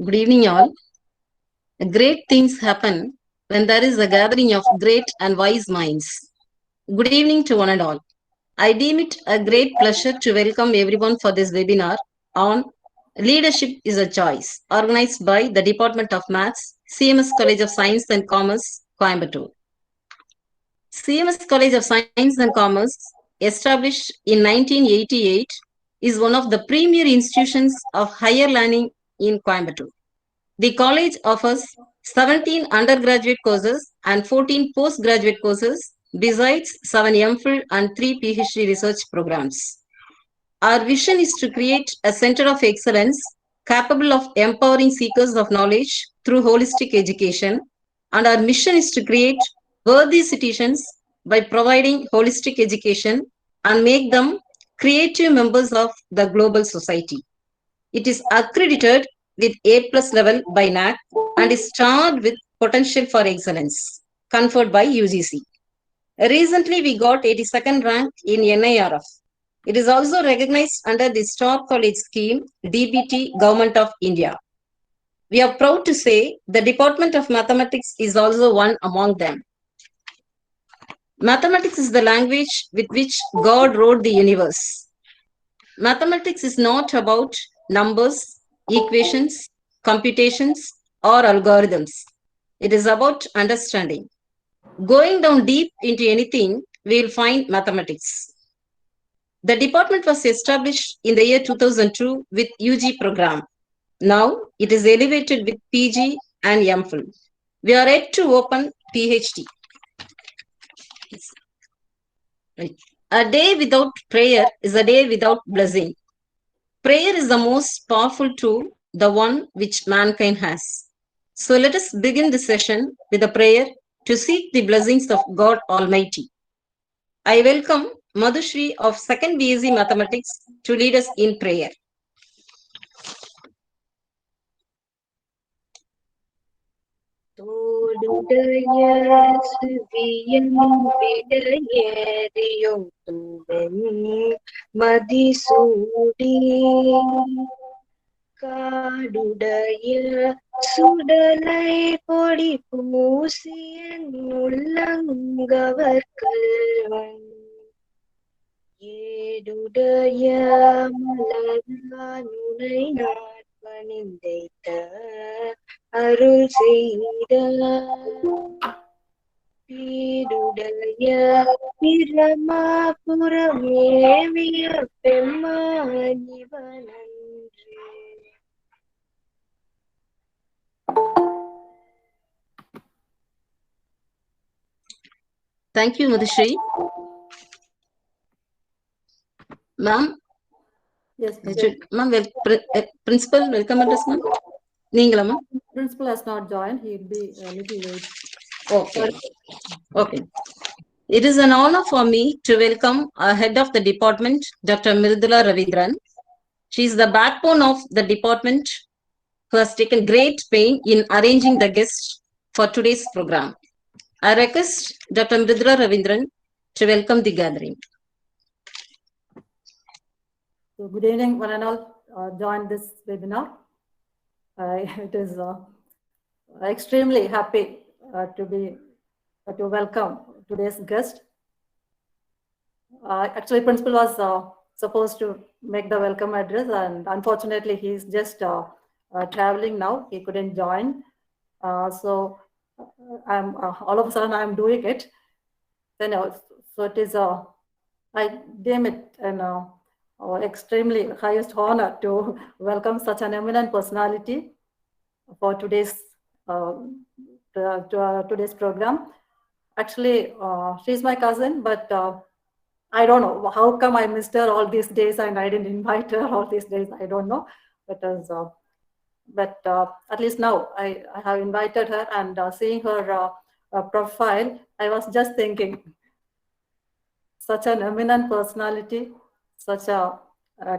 Good evening, all. Great things happen when there is a gathering of great and wise minds. Good evening to one and all. I deem it a great pleasure to welcome everyone for this webinar on Leadership is a Choice, organized by the Department of Maths, CMS College of Science and Commerce, Coimbatore. CMS College of Science and Commerce, established in 1988, is one of the premier institutions of higher learning in Coimbatore. The college offers 17 undergraduate courses and 14 postgraduate courses, besides 7 MPhil and 3 PhD research programs. Our vision is to create a center of excellence capable of empowering seekers of knowledge through holistic education, and our mission is to create worthy citizens by providing holistic education and make them creative members of the global society. It is accredited with A+ level by NAC and is starred with potential for excellence, conferred by UGC. Recently, we got 82nd rank in NIRF. It is also recognized under the Star College Scheme, DBT, Government of India. We are proud to say the Department of Mathematics is also one among them. Mathematics is the language with which God wrote the universe. Mathematics is not about numbers, equations, computations, or algorithms. It is about understanding. Going down deep into anything, we will find mathematics. The department was established in the year 2002 with UG program. Now it is elevated with PG and MPhil. We are yet to open PhD. A day without prayer is a day without blessing. Prayer is the most powerful tool, the one which mankind has. So let us begin the session with a prayer to seek the blessings of God Almighty. I welcome Madhushri of 2nd BSc Mathematics to lead us in prayer. காடுடைய சுடலை பொடி பூசியன் உள்ளங்கவர்கல்வன் ஏடுடைய மலர்னுனை நாட்பணிந்தைத்த அருள் செய்த பீடுடைய பிரமாபுரமேவிய பெம்மானிவனன். Thank you, Madhushri. Ma'am? Yes, ma'am, principal, welcome address, ma'am. Ningala, ma'am? Principal has not joined. He'll be a little late. Okay. Okay. It is an honor for me to welcome our head of the department, Dr. Mridula Ravindran. She is the backbone of the department who has taken great pain in arranging the guests for today's program. I request Dr. Mridula Ravindran to welcome the gathering. So good evening, one and all. Join this webinar. It is extremely happy to welcome today's guest. Actually, principal was supposed to make the welcome address, and unfortunately, he's just traveling now. He couldn't join. So I'm all of a sudden I'm doing it. Then so it is I deem it an extremely highest honor to welcome such an eminent personality for today's today's program. Actually, she's my cousin, but I don't know how come I missed her all these days and I didn't invite her all these days. I don't know, but at least now I have invited her, and seeing her profile, I was just thinking, such an eminent personality, such a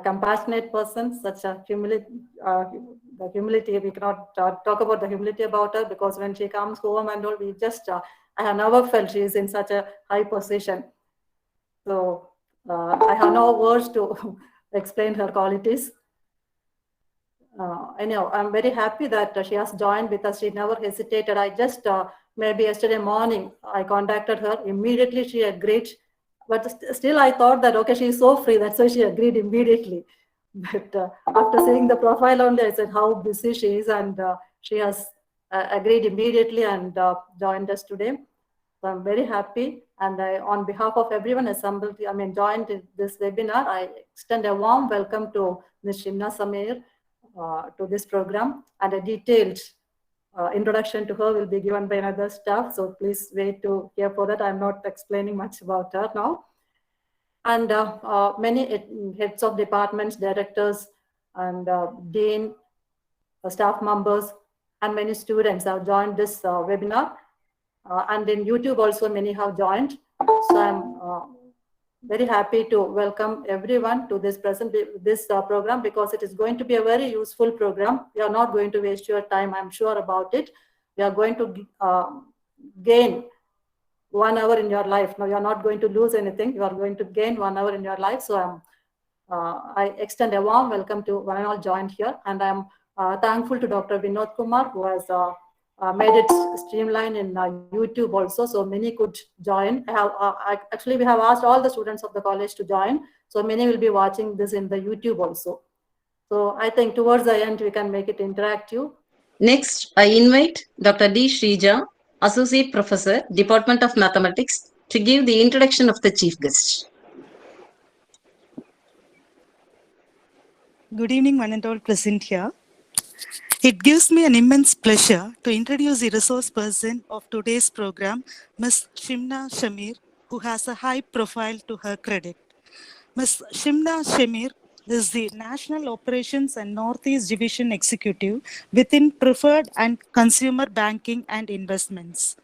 compassionate person, such a humility. The humility, we cannot talk about the humility about her, because when she comes home and all, we just I have never felt she is in such a high position. So I have no words to explain her qualities. anyhow, I'm very happy that she has joined because she never hesitated. I just, maybe yesterday morning, I contacted her. Immediately she agreed. But still, I thought that, okay, she's so free. That's why she agreed immediately. But after seeing the profile only, I said how busy she is. And she has agreed immediately and joined us today. So I'm very happy. And on behalf of everyone assembled, joined in this webinar, I extend a warm welcome to Ms. Shimna Sameer to this program, and a detailed introduction to her will be given by another staff. So please wait to hear for that. I'm not explaining much about her now. And many heads of departments, directors, and dean, staff members, and many students have joined this webinar. And in YouTube also many have joined. So I'm very happy to welcome everyone to this program, because it is going to be a very useful program. We are not going to waste your time, I'm sure about it. We are going to gain 1 hour in your life. No, you are not going to lose anything. You are going to gain 1 hour in your life. So I extend a warm welcome to one and all joined here, and I'm thankful to Dr. Vinod Kumar, who has made it streamlined in YouTube also, so many could join. Actually, we have asked all the students of the college to join, so many will be watching this in the YouTube also. So I think towards the end, we can make it interactive. Next, I invite Dr. D. Shrija, Associate Professor, Department of Mathematics, to give the introduction of the chief guest. Good evening, one and all present here. It gives me an immense pleasure to introduce the resource person of today's program, Ms. Shimna Shamir, who has a high profile to her credit. Ms. Shimna Shamir is the National Operations and Northeast Division Executive within Preferred and Consumer Banking and Investments.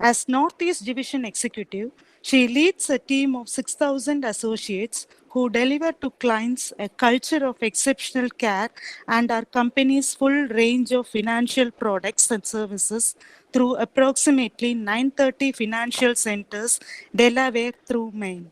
As Northeast Division Executive, she leads a team of 6,000 associates who deliver to clients a culture of exceptional care and our company's full range of financial products and services through approximately 930 financial centers, Delaware through Maine.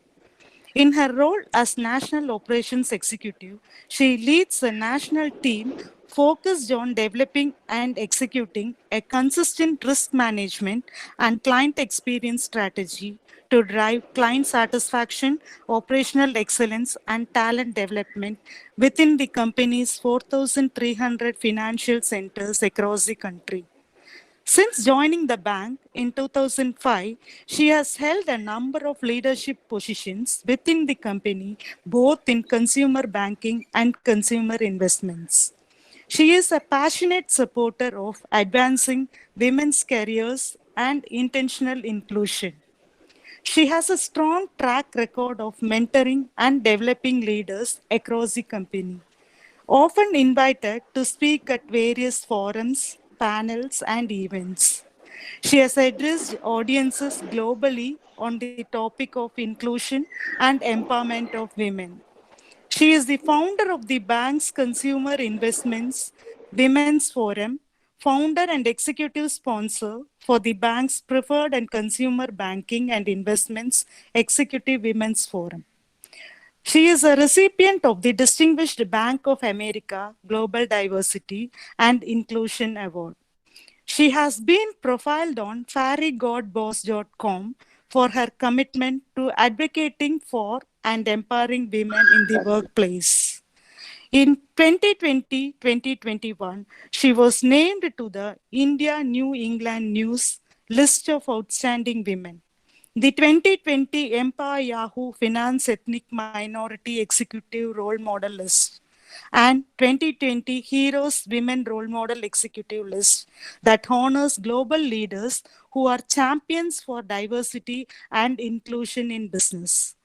In her role as National Operations Executive, she leads a national team focused on developing and executing a consistent risk management and client experience strategy to drive client satisfaction, operational excellence, and talent development within the company's 4,300 financial centers across the country. Since joining the bank in 2005, she has held a number of leadership positions within the company, both in consumer banking and consumer investments. She is a passionate supporter of advancing women's careers and intentional inclusion. She has a strong track record of mentoring and developing leaders across the company, often invited to speak at various forums, panels, and events. She has addressed audiences globally on the topic of inclusion and empowerment of women. She is the founder of the bank's Consumer Investments Women's Forum, founder and executive sponsor for the bank's Preferred and Consumer Banking and Investments Executive Women's Forum. She is a recipient of the Distinguished Bank of America Global Diversity and Inclusion Award. She has been profiled on fairygodboss.com for her commitment to advocating for and empowering women in the workplace. In 2020-2021, she was named to the India New England News list of outstanding women, the 2020 Empower Yahoo Finance Ethnic Minority Executive Role Model List, and 2020 Heroes Women Role Model Executive List that honors global leaders who are champions for diversity and inclusion in business.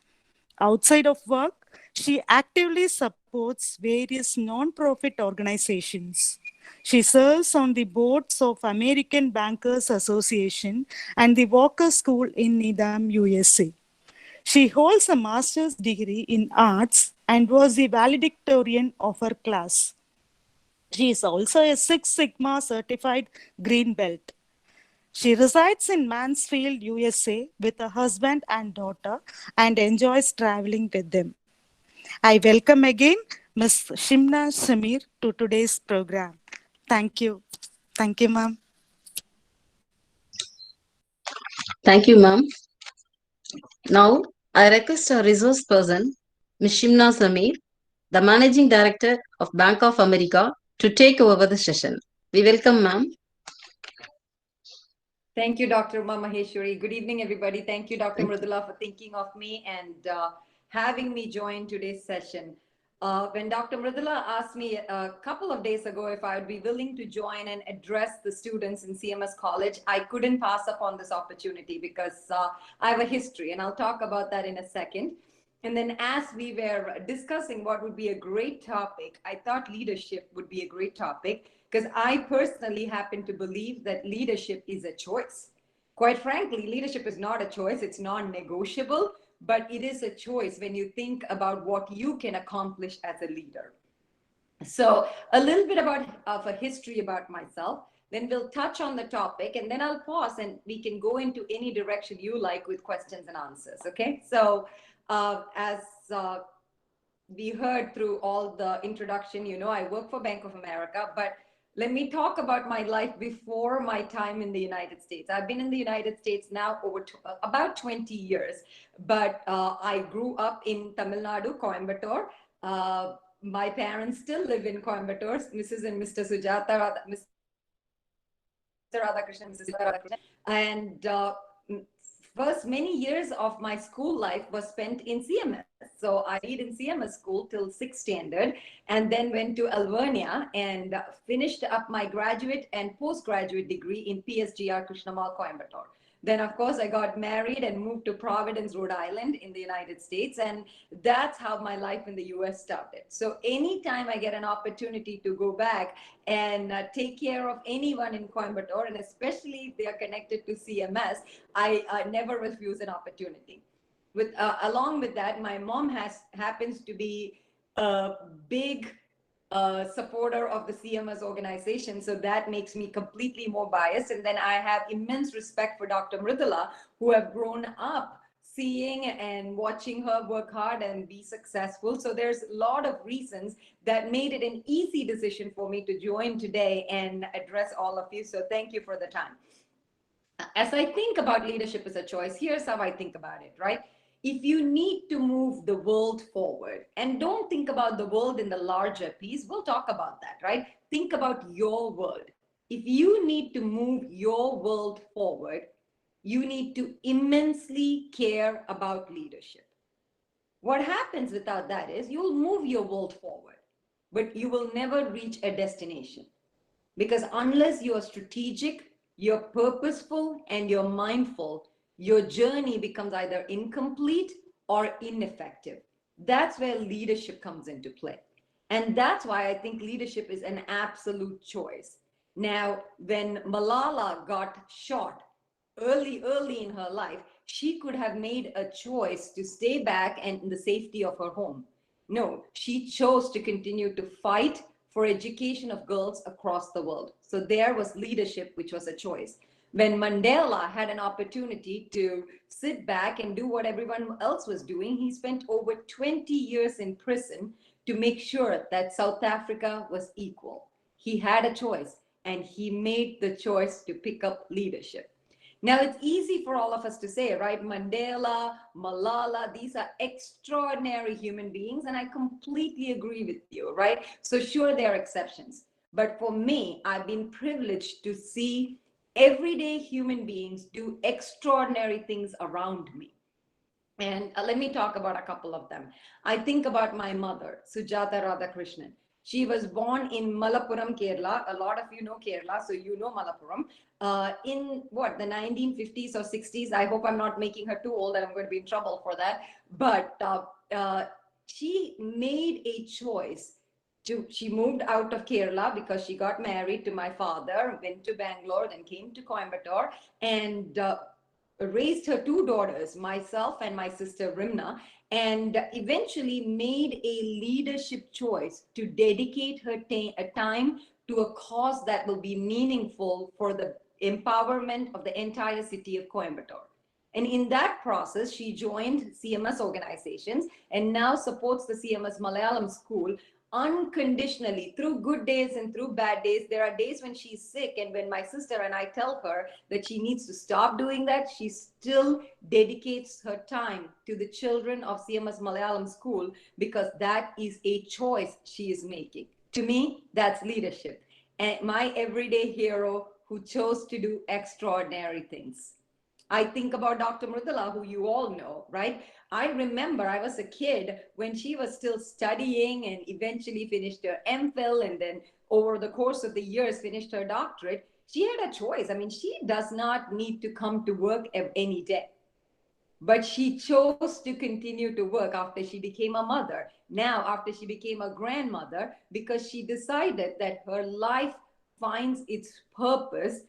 Outside of work, she actively supports various non-profit organizations. She serves on the boards of American Bankers Association and the Walker School in Needham, USA. She holds a master's degree in arts and was the valedictorian of her class. She is also a Six Sigma certified green belt. She resides in Mansfield, USA with a husband and daughter and enjoys traveling with them. I welcome again Ms. Shimna Sameer to today's program. Thank you. Thank you, ma'am. Thank you, ma'am. Now, I request our resource person, Ms. Shimna Sameer, the Managing Director of Bank of America, to take over the session. We welcome, ma'am. Thank you, Dr. Uma Maheshwari. Good evening, everybody. Thank you, Dr. Mridula, for thinking of me and having me join today's session. When Dr. Mridula asked me a couple of days ago if I would be willing to join and address the students in CMS College, I couldn't pass up on this opportunity because I have a history, and I'll talk about that in a second. And then as we were discussing what would be a great topic, I thought leadership would be a great topic because I personally happen to believe that leadership is a choice. Quite frankly, leadership is not a choice, it's non-negotiable, but it is a choice when you think about what you can accomplish as a leader. So a little bit of a history about myself, then we'll touch on the topic, and then I'll pause and we can go into any direction you like with questions and answers, okay? So as we heard through all the introduction, you know, I work for Bank of America, but let me talk about my life before my time in the United States. I've been in the United States now over about 20 years, but I grew up in Tamil Nadu, Coimbatore. My parents still live in Coimbatore, Mrs. and Mr. Sujata, Mr. Radhakrishnan, Mrs. Radhakrishnan. And first many years of my school life was spent in CMS. So I studied in CMS school till 6th standard, and then went to Alvernia and finished up my graduate and postgraduate degree in PSGR Krishnamal, Coimbatore. Then, of course, I got married and moved to Providence, Rhode Island in the United States. And that's how my life in the US started. So anytime I get an opportunity to go back and take care of anyone in Coimbatore, and especially if they are connected to CMS, I never refuse an opportunity. Along with that, my mom happens to be a big supporter of the CMS organization. So that makes me completely more biased. And then I have immense respect for Dr. Mridula, who have grown up seeing and watching her work hard and be successful. So there's a lot of reasons that made it an easy decision for me to join today and address all of you. So thank you for the time. As I think about leadership as a choice, here's how I think about it, right? If you need to move the world forward, and don't think about the world in the larger piece, we'll talk about that, right? Think about your world. If you need to move your world forward, you need to immensely care about leadership. What happens without that is you'll move your world forward, but you will never reach a destination. Because unless you are strategic, you're purposeful, and you're mindful, your journey becomes either incomplete or ineffective. That's where leadership comes into play. And that's why I think leadership is an absolute choice. Now, when Malala got shot early in her life, she could have made a choice to stay back and in the safety of her home. No, she chose to continue to fight for education of girls across the world. So there was leadership, which was a choice. When Mandela had an opportunity to sit back and do what everyone else was doing, he spent over 20 years in prison to make sure that South Africa was equal. He had a choice, and he made the choice to pick up leadership. Now, it's easy for all of us to say, right? Mandela, Malala, these are extraordinary human beings, and I completely agree with you, right? So sure, there are exceptions. But for me, I've been privileged to see everyday human beings do extraordinary things around me. And let me talk about a couple of them. I think about my mother, Sujata Radhakrishnan. She was born in Malappuram, Kerala. A lot of you know Kerala, so you know Malappuram. In what, the 1950s or 60s? I hope I'm not making her too old and I'm going to be in trouble for that. But she made a choice. She moved out of Kerala because she got married to my father, went to Bangalore, then came to Coimbatore, and raised her two daughters, myself and my sister Rimna, and eventually made a leadership choice to dedicate her time to a cause that will be meaningful for the empowerment of the entire city of Coimbatore. And in that process, she joined CMS organizations and now supports the CMS Malayalam School unconditionally through good days and through bad days. There are days when she's sick, and when my sister and I tell her that she needs to stop doing that, she still dedicates her time to the children of CMS Malayalam School, because that is a choice she is making. To me, that's leadership. And my everyday hero who chose to do extraordinary things. I think about Dr. Mridula, who you all know, right? I remember I was a kid when she was still studying and eventually finished her MPhil, and then over the course of the years finished her doctorate. She had a choice. I mean, she does not need to come to work any day, but she chose to continue to work after she became a mother. Now, after she became a grandmother, because she decided that her life finds its purpose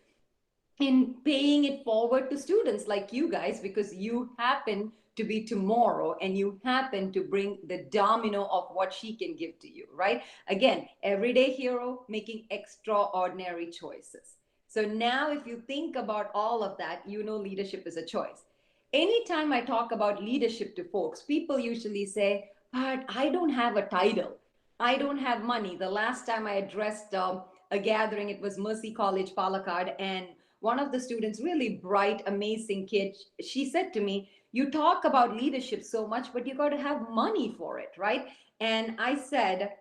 in paying it forward to students like you guys, because you happen to be tomorrow and you happen to bring the domino of what she can give to you, right? Again, everyday hero making extraordinary choices. So now if you think about all of that, you know leadership is a choice. Anytime I talk about leadership to folks, people usually say, but I don't have a title, I don't have money. The last time I addressed a gathering, it was Mercy College Palakkad, and one of the students, really bright, amazing kid, she said to me, you talk about leadership so much, but you got to have money for it, right? And I said,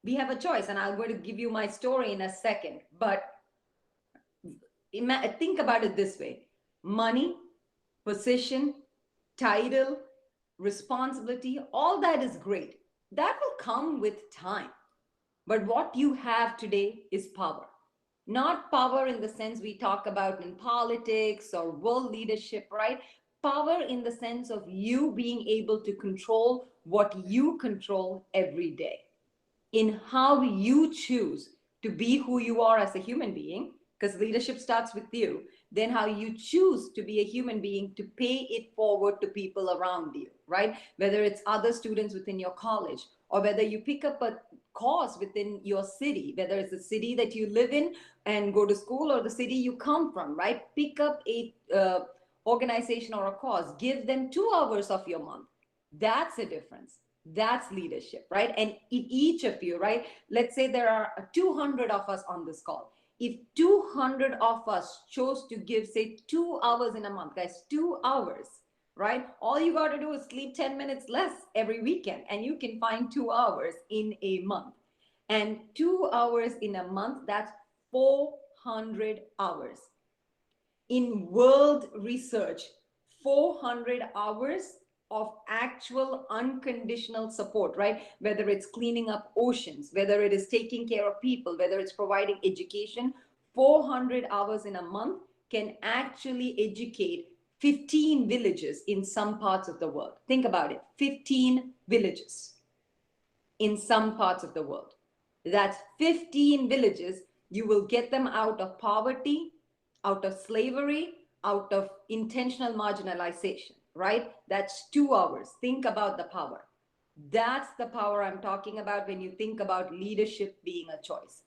we have a choice, and I'm going to give you my story in a second, but think about it this way: money, position, title, responsibility, all that is great. That will come with time. But what you have today is power. Not power in the sense we talk about in politics or world leadership, right? Power in the sense of you being able to control what you control every day, in how you choose to be who you are as a human being, because leadership starts with you, then how you choose to be a human being to pay it forward to people around you, right? Whether it's other students within your college, or whether you pick up a cause within your city, whether it's the city that you live in and go to school, or the city you come from, right? Pick up a organization or a cause, give them 2 hours of your month. That's a difference. That's leadership, right? And if each of you, right, let's say there are 200 of us on this call. If 200 of us chose to give, say, 2 hours in a month, guys, 2 hours, right? All you got to do is sleep 10 minutes less every weekend, and you can find 2 hours in a month. And 2 hours in a month, that's 400 hours. In world research, 400 hours of actual unconditional support, right? Whether it's cleaning up oceans, whether it is taking care of people, whether it's providing education, 400 hours in a month can actually educate 15 villages in some parts of the world. Think about it, 15 villages in some parts of the world. That's 15 villages. You will get them out of poverty, out of slavery, out of intentional marginalization, right? That's 2 hours. Think about the power. That's the power I'm talking about when you think about leadership being a choice.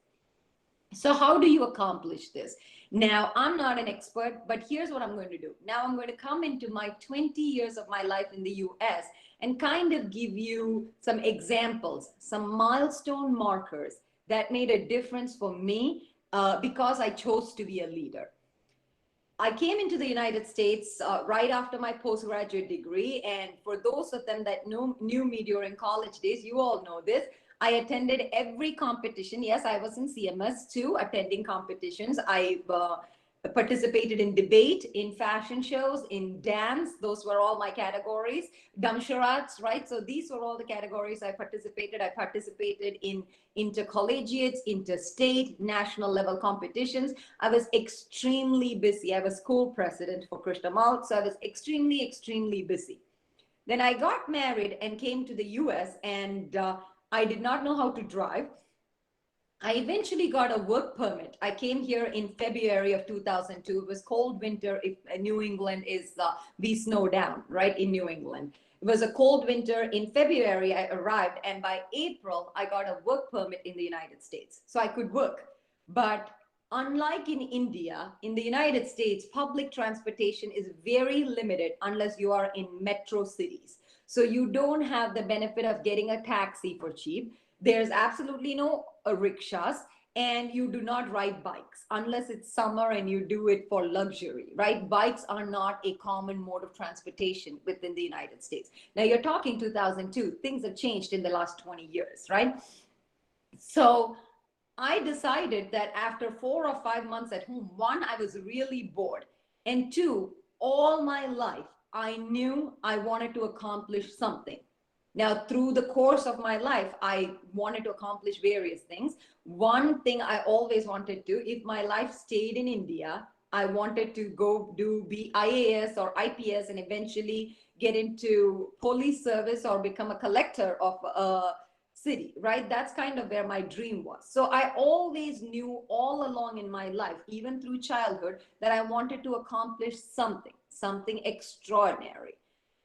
So how do you accomplish this? Now, I'm not an expert, but here's what I'm going to do. Now I'm going to come into my 20 years of my life in the US and kind of give you some examples, some milestone markers that made a difference for me because I chose to be a leader. I came into the United States right after my postgraduate degree. And for those of them that knew me during college days, you all know this. I attended every competition. Yes, I was in CMS too, attending competitions. I participated in debate, in fashion shows, in dance. Those were all my categories. Damsharats, right? So these were all the categories I participated. I participated in intercollegiates, interstate, national level competitions. I was extremely busy. I was school president for Krishnamalt, so I was extremely, extremely busy. Then I got married and came to the US, and I did not know how to drive. I eventually got a work permit. I came here in February of 2002. It was cold winter. If New England is, we snow down, right, in New England. It was a cold winter. In February, I arrived, and by April, I got a work permit in the United States. So I could work. But unlike in India, in the United States, public transportation is very limited unless you are in metro cities. So you don't have the benefit of getting a taxi for cheap. There's absolutely no rickshaws, and you do not ride bikes unless it's summer and you do it for luxury, right? Bikes are not a common mode of transportation within the United States. Now you're talking 2002. Things have changed in the last 20 years, right? So I decided that after 4 or 5 months at home, one, I was really bored. And two, all my life, I knew I wanted to accomplish something. Now, through the course of my life, I wanted to accomplish various things. One thing I always wanted to, if my life stayed in India, I wanted to go be IAS or IPS and eventually get into police service or become a collector of city, right? That's kind of where my dream was. So I always knew all along in my life, even through childhood, that I wanted to accomplish something extraordinary.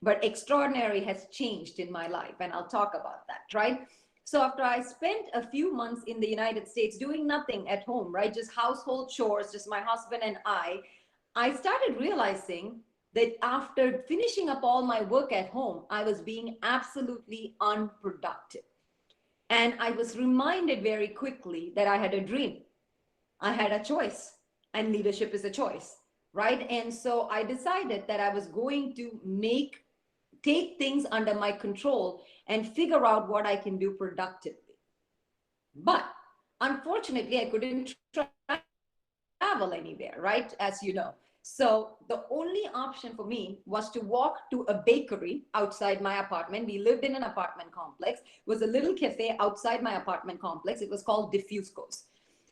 But extraordinary has changed in my life, and I'll talk about that, right? So after I spent a few months in the United States doing nothing at home, right? Just household chores, just my husband and I started realizing that after finishing up all my work at home, I was being absolutely unproductive. And I was reminded very quickly that I had a dream. I had a choice, and leadership is a choice, right? And so I decided that I was going to take things under my control and figure out what I can do productively. But unfortunately, I couldn't travel anywhere, right? As you know. So the only option for me was to walk to a bakery outside my apartment. We lived in an apartment complex. It was a little cafe outside my apartment complex. It was called Diffusco's.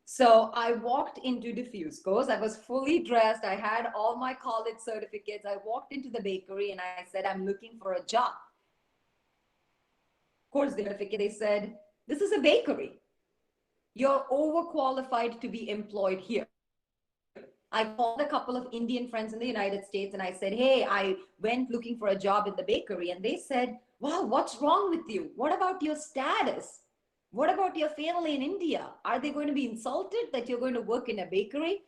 So I walked into Diffusco's. I was fully dressed. I had all my college certificates. I walked into the bakery and I said, I'm looking for a job. Of course, they said, this is a bakery. You're overqualified to be employed here. I called a couple of Indian friends in the United States and I said, hey, I went looking for a job in the bakery. And they said, wow, what's wrong with you? What about your status? What about your family in India? Are they going to be insulted that you're going to work in a bakery?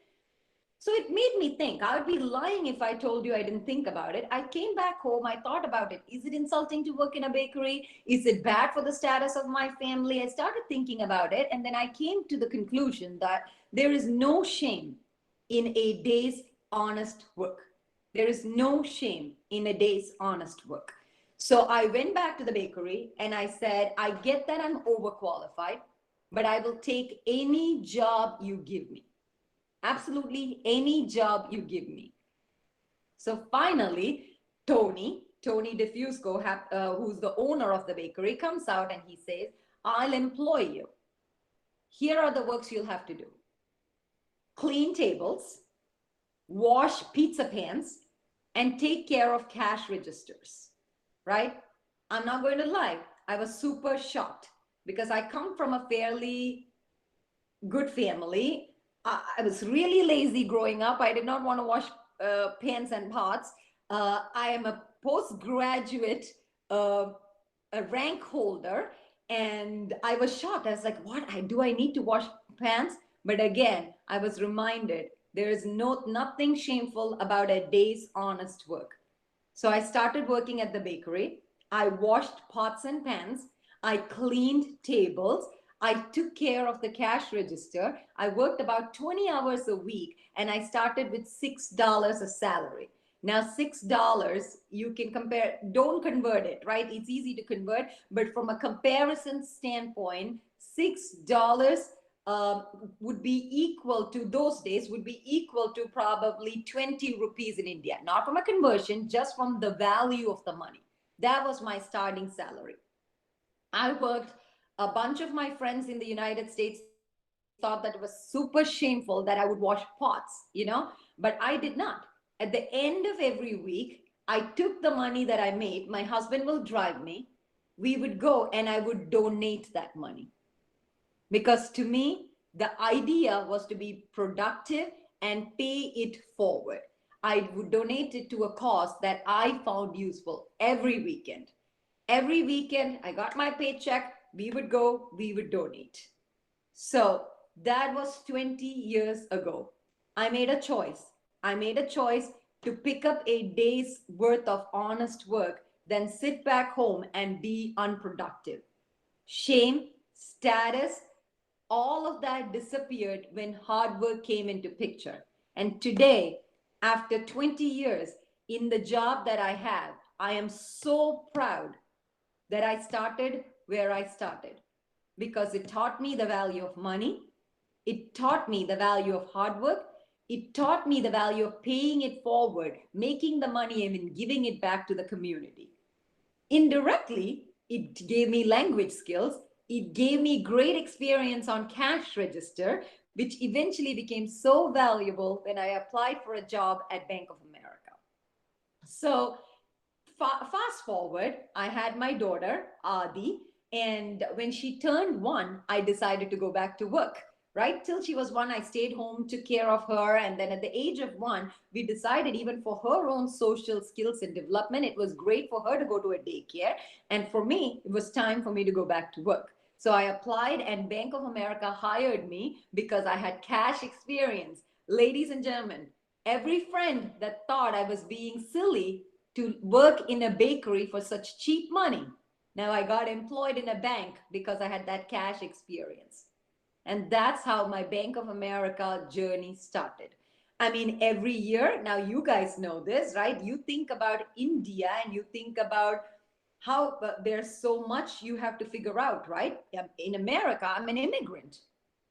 So it made me think. I would be lying if I told you I didn't think about it. I came back home. I thought about it. Is it insulting to work in a bakery? Is it bad for the status of my family? I started thinking about it. And then I came to the conclusion that there is no shame in a day's honest work. There is no shame in a day's honest work. So I went back to the bakery and I said, I get that I'm overqualified, but I will take any job you give me. Absolutely any job you give me. So finally, Tony Diffusco, who's the owner of the bakery, comes out and he says, I'll employ you. Here are the works you'll have to do. Clean tables, wash pizza pans, and take care of cash registers, right? I'm not going to lie. I was super shocked because I come from a fairly good family. I was really lazy growing up. I did not want to wash pans and pots. I am a postgraduate a rank holder, and I was shocked. I was like, what? Do I need to wash pans? But again, I was reminded there is nothing shameful about a day's honest work. So I started working at the bakery. I washed pots and pans. I cleaned tables. I took care of the cash register. I worked about 20 hours a week, and I started with $6 a salary. Now, $6, you can compare, don't convert it, right? It's easy to convert, but from a comparison standpoint, $6 would be equal to, those days, would be equal to probably 20 rupees in India. Not from a conversion, just from the value of the money. That was my starting salary. I worked, a bunch of my friends in the United States thought that it was super shameful that I would wash pots, but I did not. At the end of every week, I took the money that I made. My husband will drive me. We would go and I would donate that money. Because to me, the idea was to be productive and pay it forward. I would donate it to a cause that I found useful every weekend. Every weekend, I got my paycheck, we would go, we would donate. So that was 20 years ago. I made a choice. I made a choice to pick up a day's worth of honest work, then sit back home and be unproductive. Shame, status, all of that disappeared when hard work came into picture. And today, after 20 years in the job that I have, I am so proud that I started where I started, because it taught me the value of money. It taught me the value of hard work. It taught me the value of paying it forward, making the money and giving it back to the community. Indirectly, it gave me language skills. It gave me great experience on cash register, which eventually became so valuable when I applied for a job at Bank of America. So fast forward, I had my daughter, Adi, and when she turned 1, I decided to go back to work. Right till she was 1, I stayed home, took care of her. And then at the age of 1, we decided, even for her own social skills and development, it was great for her to go to a daycare. And for me, it was time for me to go back to work. So I applied, and Bank of America hired me because I had cash experience. Ladies and gentlemen, every friend that thought I was being silly to work in a bakery for such cheap money, now I got employed in a bank because I had that cash experience. And that's how my Bank of America journey started. I mean, every year, now you guys know this, right? You think about India and you think about how there's so much you have to figure out, right? In America, I'm an immigrant.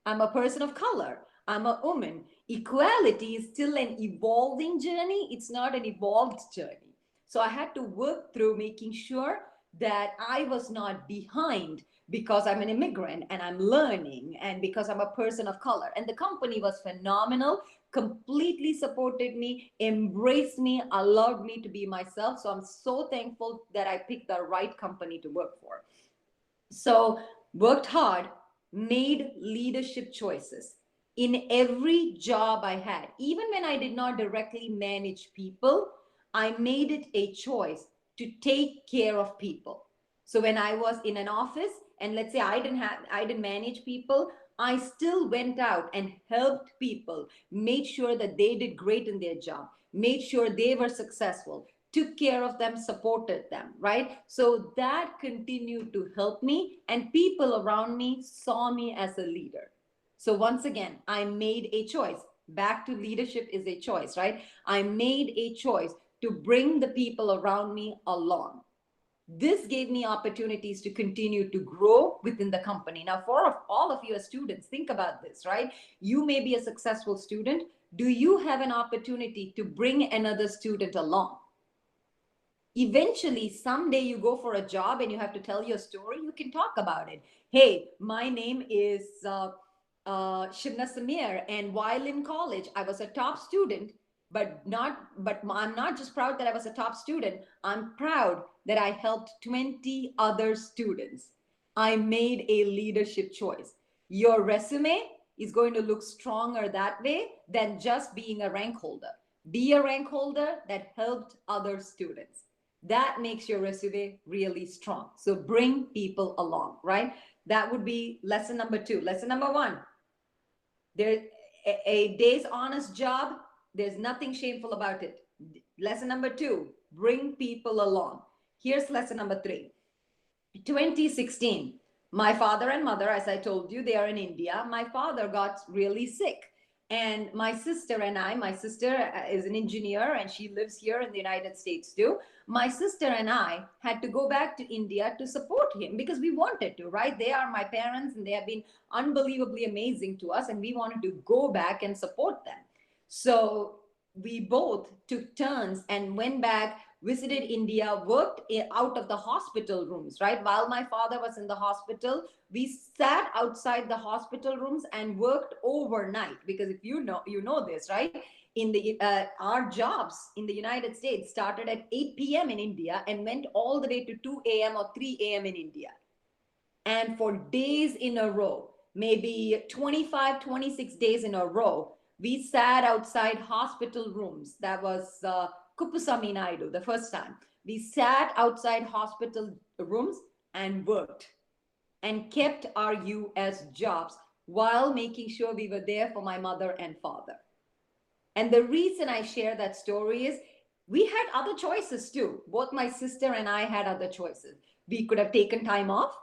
I'm a person of color. I'm a woman. Equality is still an evolving journey. It's not an evolved journey. So I had to work through making sure that I was not behind, because I'm an immigrant and I'm learning, and because I'm a person of color. And the company was phenomenal, completely supported me, embraced me, allowed me to be myself. So I'm so thankful that I picked the right company to work for. So worked hard, made leadership choices in every job I had. Even when I did not directly manage people, I made it a choice to take care of people. So when I was in an office, and let's say I didn't manage people, I still went out and helped people, made sure that they did great in their job, made sure they were successful, took care of them, supported them, right? So that continued to help me, and people around me saw me as a leader. So once again, I made a choice. Back to leadership is a choice, right? I made a choice to bring the people around me along. This gave me opportunities to continue to grow within the company. Now, for all of you as students, think about this, right? You may be a successful student. Do you have an opportunity to bring another student along? Eventually, someday you go for a job and you have to tell your story, you can talk about it. Hey, my name is SHIMNA SAMEER, and while in college, I was a top student, but I'm not just proud that I was a top student. I'm proud that I helped 20 other students. I made a leadership choice. Your resume is going to look stronger that way than just being a rank holder. Be a rank holder that helped other students. That makes your resume really strong. So bring people along, right? That would be lesson number 2. Lesson number 1, there's a day's honest job. There's nothing shameful about it. Lesson number 2, bring people along. Here's lesson number 3. 2016, my father and mother, as I told you, they are in India. My father got really sick. And my sister and I, my sister is an engineer and she lives here in the United States too. My sister and I had to go back to India to support him because we wanted to, right? They are my parents and they have been unbelievably amazing to us, and we wanted to go back and support them. So we both took turns and went back, visited India, worked out of the hospital rooms, right? While my father was in the hospital, we sat outside the hospital rooms and worked overnight, because if you know this, right? In the our jobs in the United States started at 8 p.m. in India and went all the way to 2 a.m. or 3 a.m. in India. And for days in a row, maybe 25, 26 days in a row, we sat outside hospital rooms. That was Kupusami Naidu, the first time. We sat outside hospital rooms and worked and kept our US jobs while making sure we were there for my mother and father. And the reason I share that story is we had other choices too. Both my sister and I had other choices. We could have taken time off.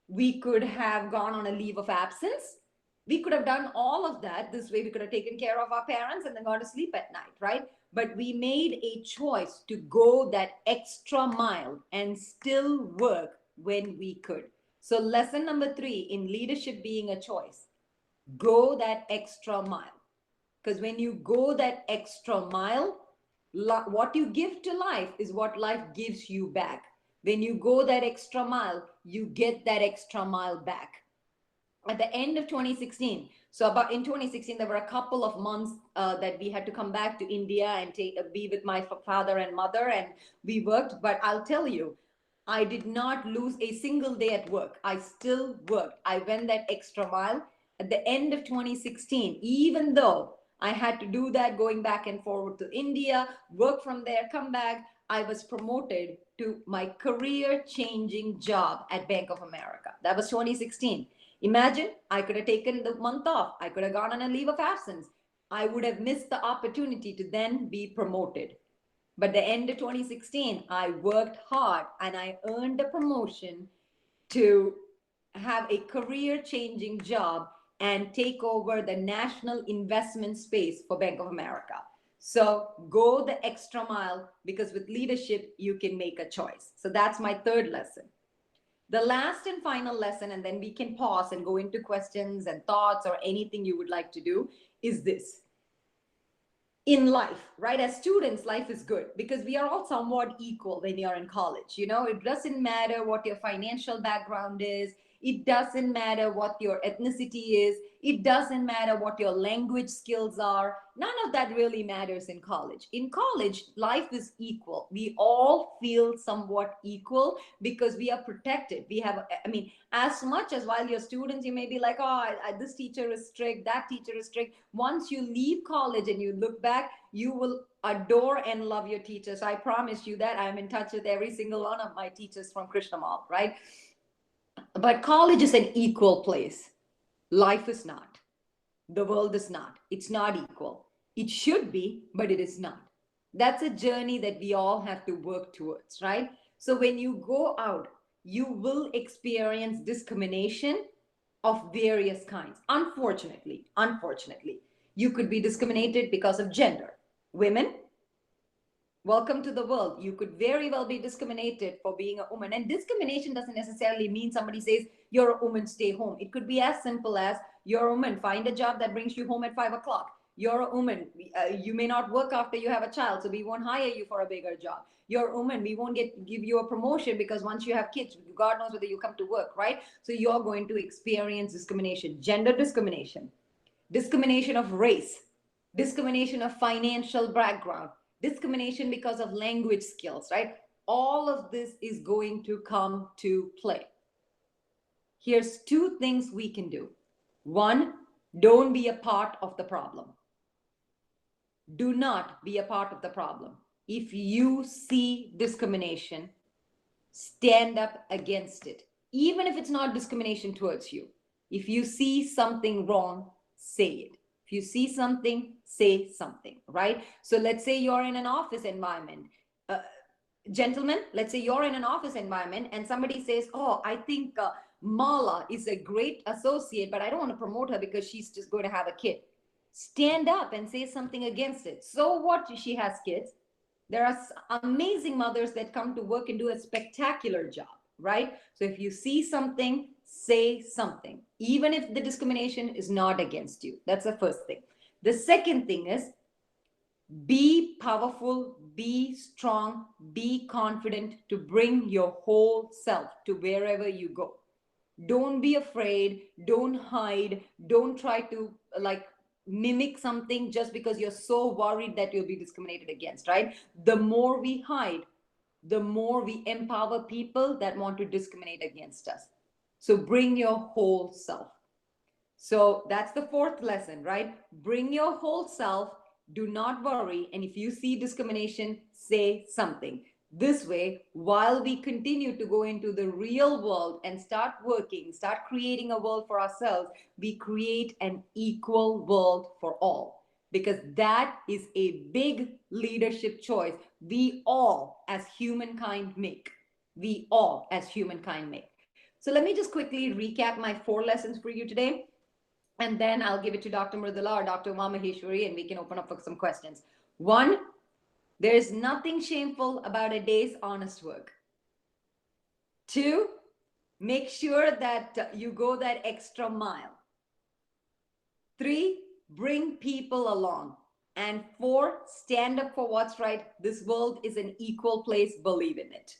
We could have gone on a leave of absence. We could have done all of that. This way, we could have taken care of our parents and then gone to sleep at night, right? But we made a choice to go that extra mile and still work when we could. So, lesson number 3 in leadership being a choice, go that extra mile. Because when you go that extra mile, what you give to life is what life gives you back. When you go that extra mile, you get that extra mile back. At the end of 2016, so about in 2016, there were a couple of months that we had to come back to India and be with my father and mother, and we worked. But I'll tell you, I did not lose a single day at work. I still worked. I went that extra mile. At the end of 2016, even though I had to do that going back and forward to India, work from there, come back, I was promoted to my career changing job at Bank of America. That was 2016. Imagine, I could have taken the month off. I could have gone on a leave of absence. I would have missed the opportunity to then be promoted. But the end of 2016, I worked hard and I earned a promotion to have a career changing job and take over the national investment space for Bank of America. So go the extra mile, because with leadership, you can make a choice. So that's my third lesson. The last and final lesson, and then we can pause and go into questions and thoughts or anything you would like to do, is this. In life, right? As students, life is good because we are all somewhat equal when you're in college. You know, it doesn't matter what your financial background is. It doesn't matter what your ethnicity is. It doesn't matter what your language skills are. None of that really matters in college. In college, life is equal. We all feel somewhat equal because we are protected. We have, I mean, as much as while you're students, you may be like, oh, this teacher is strict, that teacher is strict. Once you leave college and you look back, you will adore and love your teachers. I promise you that. I'm in touch with every single one of my teachers from Krishnamal, right? But college is an equal place. Life is not. The world is not. It's not equal. It should be, but it is not. That's a journey that we all have to work towards, right? So when you go out, you will experience discrimination of various kinds. Unfortunately, you could be discriminated because of gender. Women, welcome to the world. You could very well be discriminated for being a woman. And discrimination doesn't necessarily mean somebody says, you're a woman, stay home. It could be as simple as, you're a woman, find a job that brings you home at 5 o'clock. You're a woman, you may not work after you have a child, so we won't hire you for a bigger job. You're a woman, we won't give you a promotion because once you have kids, God knows whether you come to work, right? So you're going to experience discrimination, gender discrimination, discrimination of race, discrimination of financial background, discrimination because of language skills, right? All of this is going to come to play. Here's 2 things we can do. 1, don't be a part of the problem. Do not be a part of the problem. If you see discrimination, stand up against it. Even if it's not discrimination towards you. If you see something wrong, say it. If you see something, say something, right? So let's say you're in an office environment. Gentlemen, let's say you're in an office environment and somebody says, oh, I think Mala is a great associate, but I don't want to promote her because she's just going to have a kid. Stand up and say something against it. So what? She has kids. There are amazing mothers that come to work and do a spectacular job, right? So if you see something, say something, even if the discrimination is not against you. That's the first thing. The second thing is, be powerful, be strong, be confident to bring your whole self to wherever you go. Don't be afraid, don't hide, don't try to like mimic something just because you're so worried that you'll be discriminated against, right? The more we hide, the more we empower people that want to discriminate against us. So bring your whole self. So that's the 4th lesson, right? Bring your whole self, do not worry, and if you see discrimination, say something. This way, while we continue to go into the real world and start working, start creating a world for ourselves, we create an equal world for all. Because that is a big leadership choice we all as humankind make. We all as humankind make. So let me just quickly recap my 4 lessons for you today. And then I'll give it to Dr. Mridula or Dr. Uma Maheshwari, and we can open up for some questions. 1, there is nothing shameful about a day's honest work. 2, make sure that you go that extra mile. 3, bring people along. And 4, stand up for what's right. This world is an equal place. Believe in it.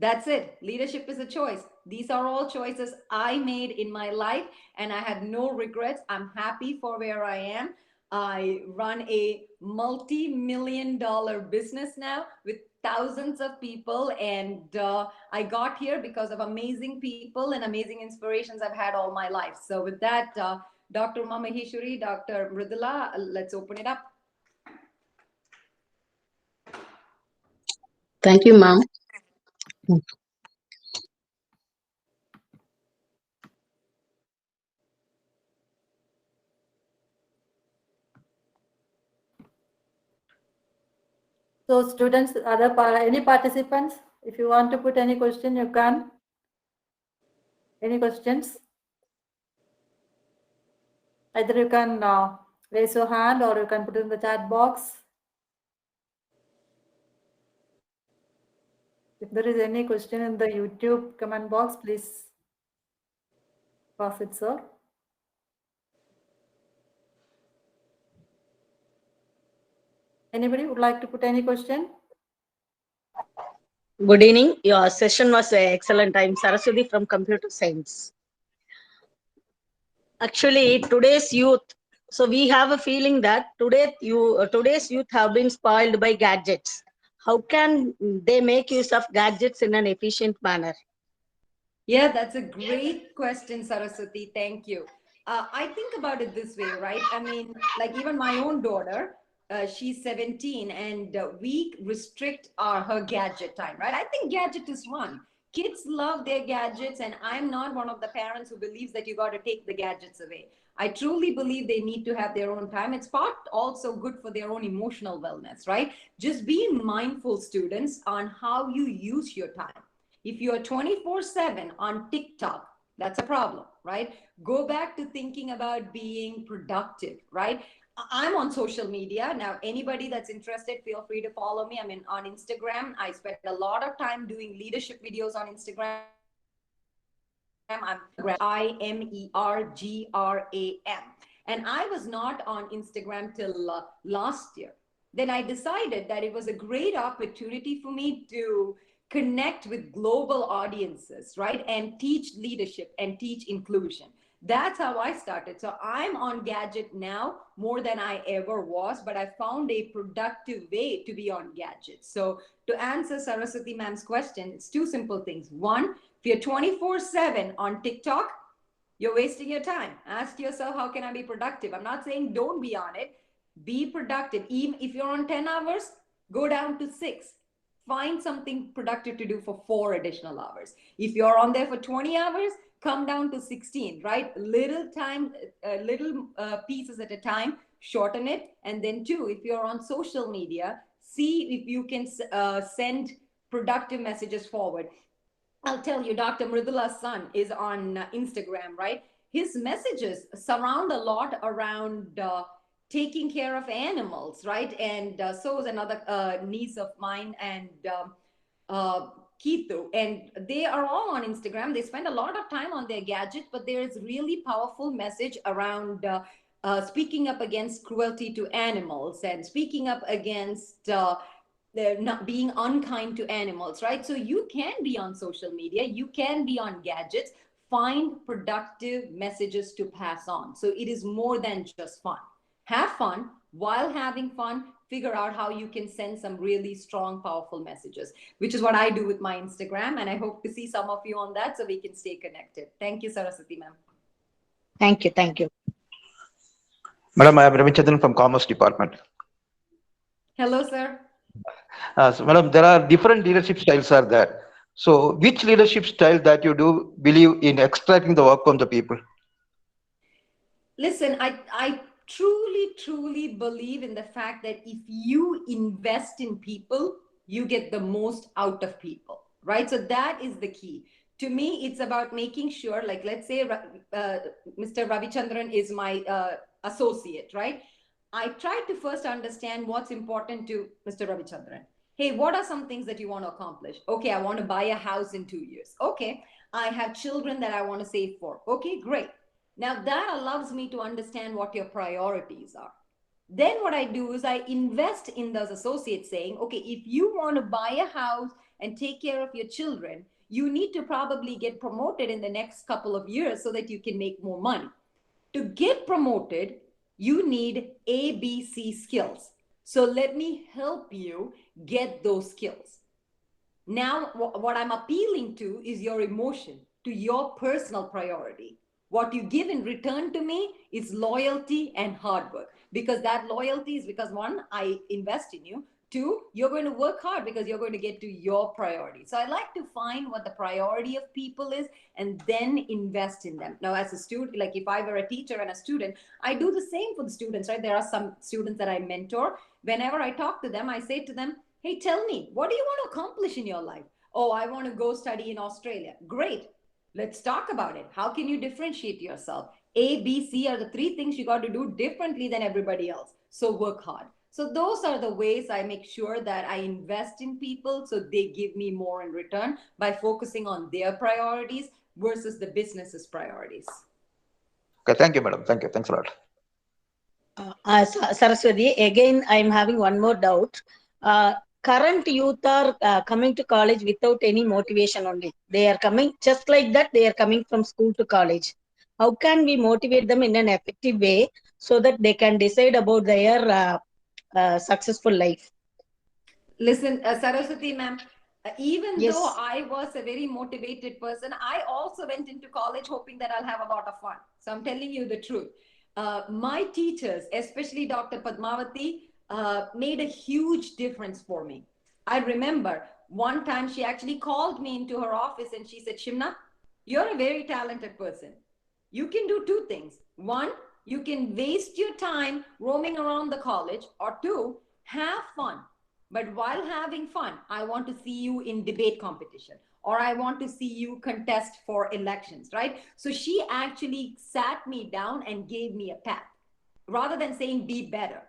That's it. Leadership is a choice. These are all choices I made in my life, and I have no regrets. I'm happy for where I am. I run a multi-million-dollar business now with thousands of people, and I got here because of amazing people and amazing inspirations I've had all my life. So with that, Dr. Uma Maheshwari, Dr. Mridula, let's open it up. Thank you, ma'am. So students, any participants, if you want to put any question, you can. Any questions? Either you can raise your hand or you can put it in the chat box. If there is any question in the YouTube comment box, please pass it, sir. Anybody would like to put any question? Good evening. Your session was excellent. I'm Saraswati from Computer Science. Actually, today's youth, so we have a feeling that today's youth have been spoiled by gadgets. How can they make use of gadgets in an efficient manner? Yeah, that's a great question, Saraswati. Thank you. I think about it this way, right? I mean, like even my own daughter, she's 17, and we restrict her gadget time, right? I think gadget is fun. Kids love their gadgets, and I'm not one of the parents who believes that you got to take the gadgets away. I truly believe they need to have their own time. It's part also good for their own emotional wellness, right? Just be mindful, students, on how you use your time. If you're 24/7 on TikTok, that's a problem, right? Go back to thinking about being productive, right? I'm on social media. Now, anybody that's interested, feel free to follow me. I'm on Instagram. I spend a lot of time doing leadership videos on Instagram. I'm IMERGRAM. And I was not on Instagram till last year. Then I decided that it was a great opportunity for me to connect with global audiences, right? And teach leadership and teach inclusion. That's how I started. So I'm on gadget now more than I ever was, but I found a productive way to be on gadgets. So to answer Saraswati ma'am's question, it's 2 simple things. 1, if you're 24/7 on TikTok, you're wasting your time. Ask yourself, how can I be productive? I'm not saying don't be on it. Be productive. Even if you're on 10 hours, go down to 6. Find something productive to do for 4 additional hours. If you're on there for 20 hours, come down to 16, right? Little pieces at a time, shorten it. And then 2, if you're on social media, see if you can send productive messages forward. I'll tell you, Dr. Mridula's son is on Instagram, right? His messages surround a lot around taking care of animals, right? And so is another niece of mine, and Keetu, and they are all on Instagram. They spend a lot of time on their gadgets, but there is really powerful message around speaking up against cruelty to animals and speaking up against they're not being unkind to animals, right? So you can be on social media, you can be on gadgets, find productive messages to pass on. So it is more than just fun. Have fun. While having fun, figure out how you can send some really strong, powerful messages, which is what I do with my Instagram. And I hope to see some of you on that so we can stay connected. Thank you, Saraswati ma'am. Thank you. Thank you. Madam, I am Ravichandran from Commerce Department. Hello, sir. So, Madam, there are different leadership styles are there. So, which leadership style that you do believe in extracting the work from the people? Listen, I truly believe in the fact that if you invest in people, you get the most out of people, right? So that is the key. to me, it's about making sure, like, let's say Mr. Ravichandran is my associate, right? I try to first understand what's important to Mr. Ravichandran. Hey, what are some things that you want to accomplish? Okay, I want to buy a house in 2 years. Okay, I have children that I want to save for. Okay, great. Now that allows me to understand what your priorities are. Then what I do is I invest in those associates, saying, okay, if you want to buy a house and take care of your children, you need to probably get promoted in the next couple of years so that you can make more money. To get promoted, you need A, B, C skills. So let me help you get those skills. Now, what I'm appealing to is your emotion, to your personal priority. What you give in return to me is loyalty and hard work, because that loyalty is because, one, I invest in you. Two, you're going to work hard because you're going to get to your priority. So I like to find what the priority of people is and then invest in them. Now, as a student, like if I were a teacher and a student, I do the same for the students, right? There are some students that I mentor. Whenever I talk to them, I say to them, hey, tell me, what do you want to accomplish in your life? Oh, I want to go study in Australia. Great. Let's talk about it. How can you differentiate yourself? A, B, C are the three things you got to do differently than everybody else. So work hard. So those are the ways I make sure that I invest in people so they give me more in return by focusing on their priorities versus the business's priorities. Okay, thank you, madam. Thank you. Thanks a lot. Saraswati, again, I'm having one more doubt. Current youth are coming to college without any motivation only. They are coming just like that. They are coming from school to college. How can we motivate them in an effective way so that they can decide about their successful life? Listen, Saraswati ma'am, even Yes. though I was a very motivated person, I also went into college hoping that I'll have a lot of fun. So I'm telling you the truth. My teachers, especially Dr. Padmavati, made a huge difference for me. I remember one time she actually called me into her office and she said, Shimna, you're a very talented person. You can do two things. One, you can waste your time roaming around the college, or two, have fun. But while having fun, I want to see you in debate competition, or I want to see you contest for elections, right? So she actually sat me down and gave me a pat. Rather than saying be better,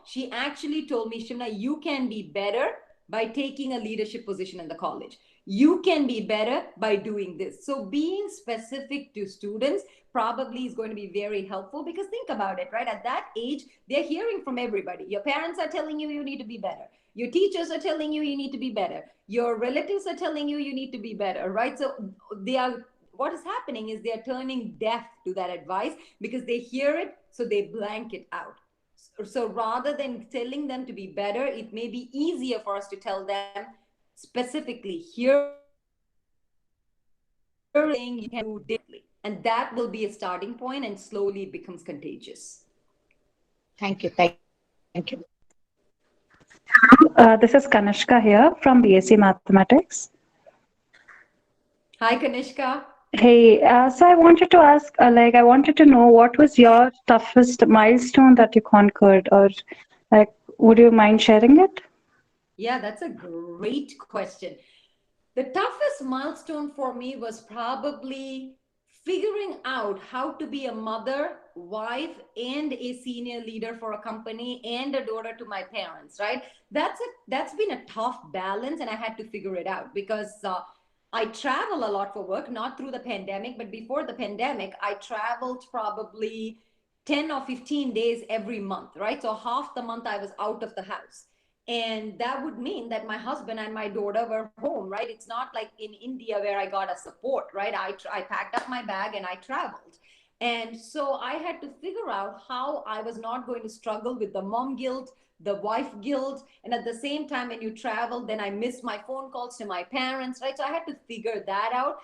she actually told me, Shimna, you can be better by taking a leadership position in the college. You can be better by doing this. So being specific to students probably is going to be very helpful, because think about it, right? At that age, they're hearing from everybody. Your parents are telling you need to be better. Your teachers are telling you need to be better. Your relatives are telling you need to be better, right? So what is happening is they're turning deaf to that advice because they hear it, so they blank it out. So rather than telling them to be better, it may be easier for us to tell them specifically, here thing you can do differently. And that will be a starting point, and slowly it becomes contagious. Thank you. Thank you. This is Kanishka here from BSc Mathematics. Hi, Kanishka. Hey, so I wanted to ask, I wanted to know, what was your toughest milestone that you conquered, or would you mind sharing it? Yeah, that's a great question. The toughest milestone for me was probably figuring out how to be a mother, wife, and a senior leader for a company, and a daughter to my parents, right? That's been a tough balance, and I had to figure it out because I travel a lot for work, not through the pandemic, but before the pandemic, I traveled probably 10 or 15 days every month, right? So half the month I was out of the house. And that would mean that my husband and my daughter were home, right? It's not like in India where I got a support, right? I packed up my bag and I traveled. And so I had to figure out how I was not going to struggle with the mom guilt, the wife guilt. And at the same time, when you travel, then I missed my phone calls to my parents, right? So I had to figure that out.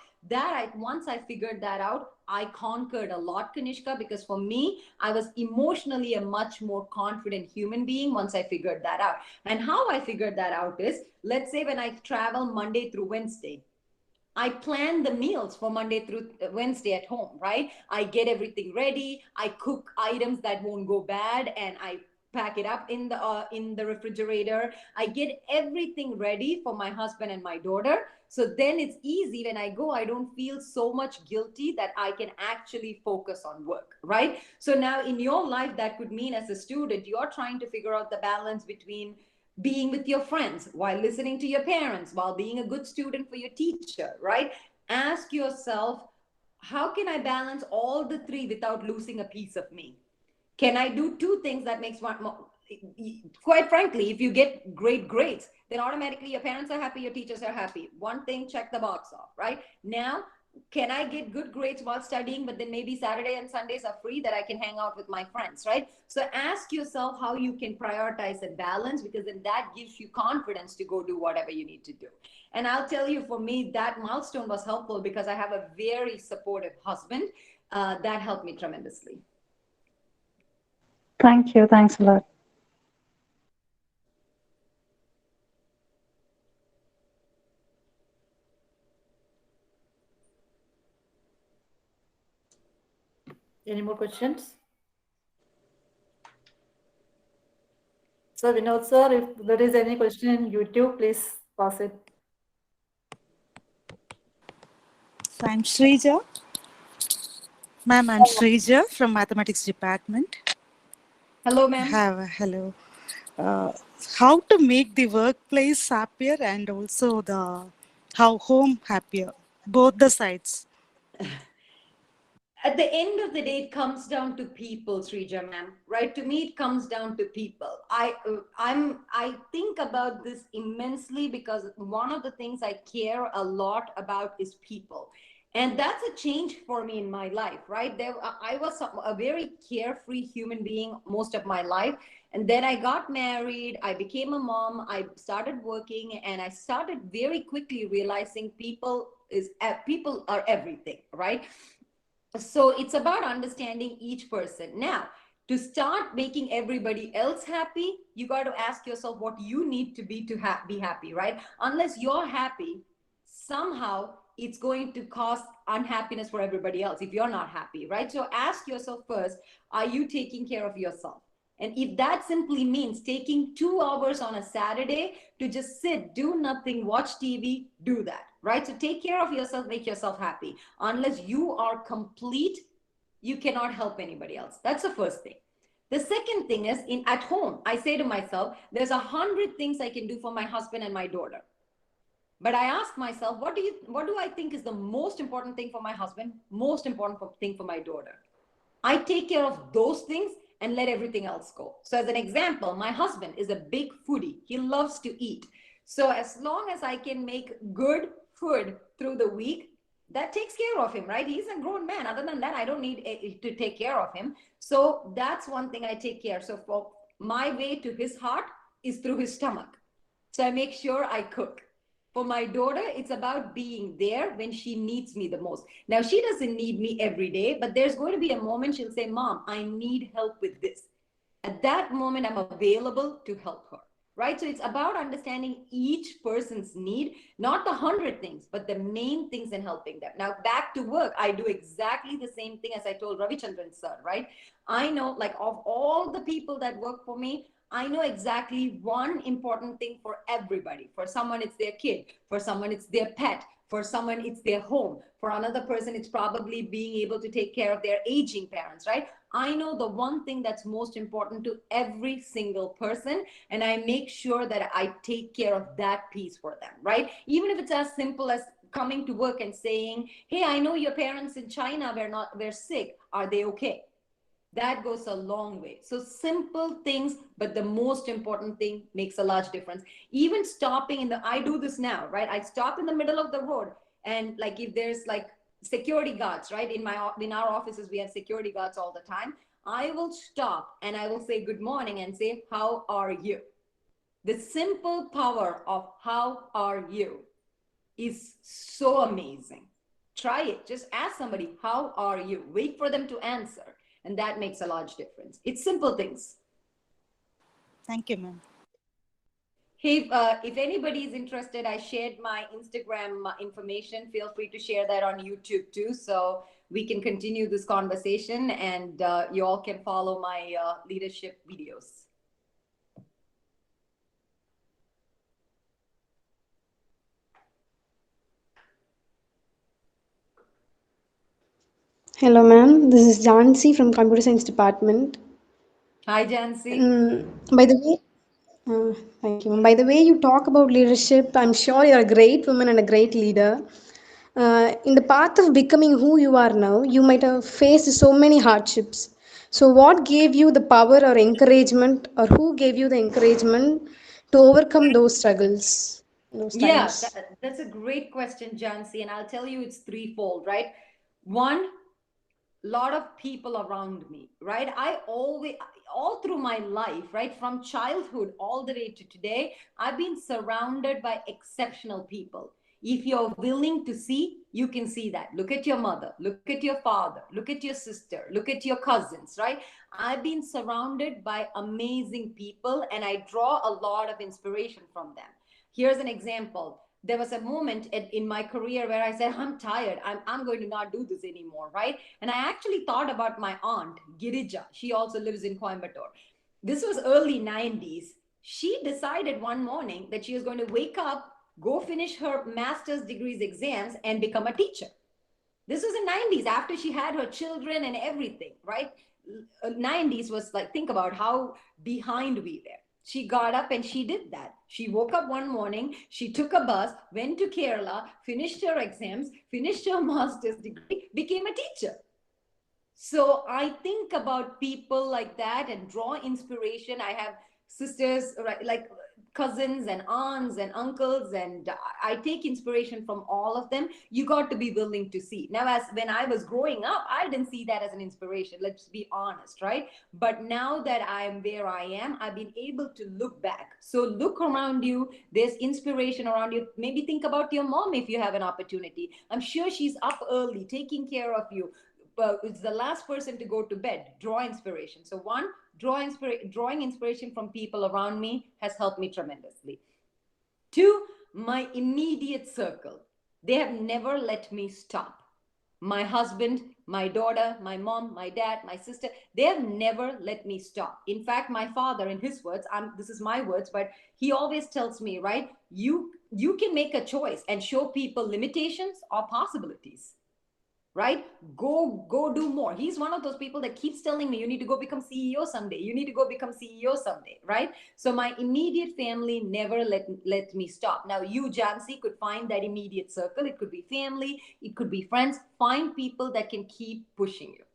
Once I figured that out, I conquered a lot, Kanishka, because for me, I was emotionally a much more confident human being once I figured that out. And how I figured that out is, let's say when I travel Monday through Wednesday, I plan the meals for Monday through Wednesday at home, right? I get everything ready. I cook items that won't go bad, and I pack it up in the refrigerator. I get everything ready for my husband and my daughter. So then it's easy when I go. I don't feel so much guilty that I can actually focus on work, right? So now in your life, that could mean as a student, you're trying to figure out the balance between being with your friends while listening to your parents, while being a good student for your teacher, right? Ask yourself, how can I balance all the three without losing a piece of me? Can I do two things that makes one more? Quite frankly, if you get great grades, then automatically your parents are happy, your teachers are happy. One thing, check the box off, right? Now, can I get good grades while studying, but then maybe Saturday and Sundays are free that I can hang out with my friends, right? So ask yourself how you can prioritize and balance, because then that gives you confidence to go do whatever you need to do. And I'll tell you, for me, that milestone was helpful because I have a very supportive husband. That helped me tremendously. Thank you. Thanks a lot. Any more questions? So Vinod sir, if there is any question in YouTube, please pass it. So I'm Shrija. Ma'am, I'm Shrija from Mathematics Department. Hello, ma'am. Hello. How to make the workplace happier and also how home happier, both the sides. At the end of the day, it comes down to people, Srija ma'am, right? To me, it comes down to people. I think about this immensely because one of the things I care a lot about is people. And that's a change for me in my life, right? I was a very carefree human being most of my life. And then I got married, I became a mom, I started working, and I started very quickly realizing people are everything, right? So it's about understanding each person. Now, to start making everybody else happy, you got to ask yourself what you need to be be happy, right? Unless you're happy, somehow it's going to cause unhappiness for everybody else if you're not happy, right? So ask yourself first, are you taking care of yourself? And if that simply means taking 2 hours on a Saturday to just sit, do nothing, watch TV, do that, right? So take care of yourself, make yourself happy. Unless you are complete, you cannot help anybody else. That's the first thing. The second thing is, at home, I say to myself, there's 100 things I can do for my husband and my daughter. But I ask myself, what do I think is the most important thing for my husband, most important thing for my daughter? I take care of those things and let everything else go. So as an example, my husband is a big foodie. He loves to eat. So as long as I can make good food through the week, that takes care of him, right? He's a grown man. Other than that, I don't need to take care of him. So that's one thing I take care. So for my way to his heart is through his stomach. So I make sure I cook. For my daughter, it's about being there when she needs me the most. Now, she doesn't need me every day, but there's going to be a moment she'll say, Mom, I need help with this. At that moment, I'm available to help her, right? So it's about understanding each person's need, not the 100 things, but the main things and helping them. Now, back to work, I do exactly the same thing as I told Ravichandran sir, right? I know, like, of all the people that work for me, I know exactly one important thing for everybody. For someone, it's their kid. For someone, it's their pet. For someone, it's their home. For another person, it's probably being able to take care of their aging parents, right? I know the one thing that's most important to every single person, and I make sure that I take care of that piece for them, right? Even if it's as simple as coming to work and saying, hey, I know your parents in China were sick. Are they okay? That goes a long way. So simple things, but the most important thing makes a large difference. Even stopping I do this now, right? I stop in the middle of the road, and like if there's like security guards, right? In our offices, we have security guards all the time. I will stop and I will say good morning and say, how are you? The simple power of how are you is so amazing. Try it. Just ask somebody, how are you? Wait for them to answer. And that makes a large difference. It's simple things. Thank you, ma'am. Hey, if anybody is interested, I shared my Instagram information. Feel free to share that on YouTube too, so we can continue this conversation, and you all can follow my leadership videos. Hello, ma'am. This is Jansi from Computer Science Department. Hi, Jansi. By the way, thank you, ma'am. By the way, you talk about leadership. I'm sure you're a great woman and a great leader. In the path of becoming who you are now, you might have faced so many hardships. So, what gave you the power or encouragement, or who gave you the encouragement to overcome those struggles, those Yeah, times? that's a great question, Jansi, and I'll tell you it's threefold, right? One, lot of people around me, right? I always, all through my life, right, from childhood all the way to today, I've been surrounded by exceptional people. If you're willing to see, you can see that. Look at your mother, look at your father, look at your sister, look at your cousins, right? I've been surrounded by amazing people and I draw a lot of inspiration from them. Here's an example. There was a moment in my career where I said, I'm tired. I'm going to not do this anymore, right? And I actually thought about my aunt, Girija. She also lives in Coimbatore. This was early 90s. She decided one morning that she was going to wake up, go finish her master's degrees exams, and become a teacher. This was in 90s after she had her children and everything, right? 90s was like, think about how behind we were. She got up and she did that. She woke up one morning, she took a bus, went to Kerala, finished her exams, finished her master's degree, became a teacher. So I think about people like that and draw inspiration. I have sisters, right, like cousins and aunts and uncles, and I take inspiration from all of them. You got to be willing to see. Now, as when I was growing up, I didn't see that as an inspiration. Let's be honest, right? But now that I am where I am, I've been able to look back. So look around you. There's inspiration around you. Maybe think about your mom if you have an opportunity. I'm sure she's up early, taking care of you. It's the last person to go to bed. Draw inspiration. So one, drawing inspiration from people around me has helped me tremendously. Two, my immediate circle. They have never let me stop. My husband, my daughter, my mom, my dad, my sister, they have never let me stop. In fact, my father, in his words, this is my words, but he always tells me, right, you can make a choice and show people limitations or possibilities, right? Go do more. He's one of those people that keeps telling me, you need to go become CEO someday, you need to go become CEO someday, right? So my immediate family never let me stop. Now you, Jansi, could find that immediate circle. It could be family, it could be friends. Find people that can keep pushing you.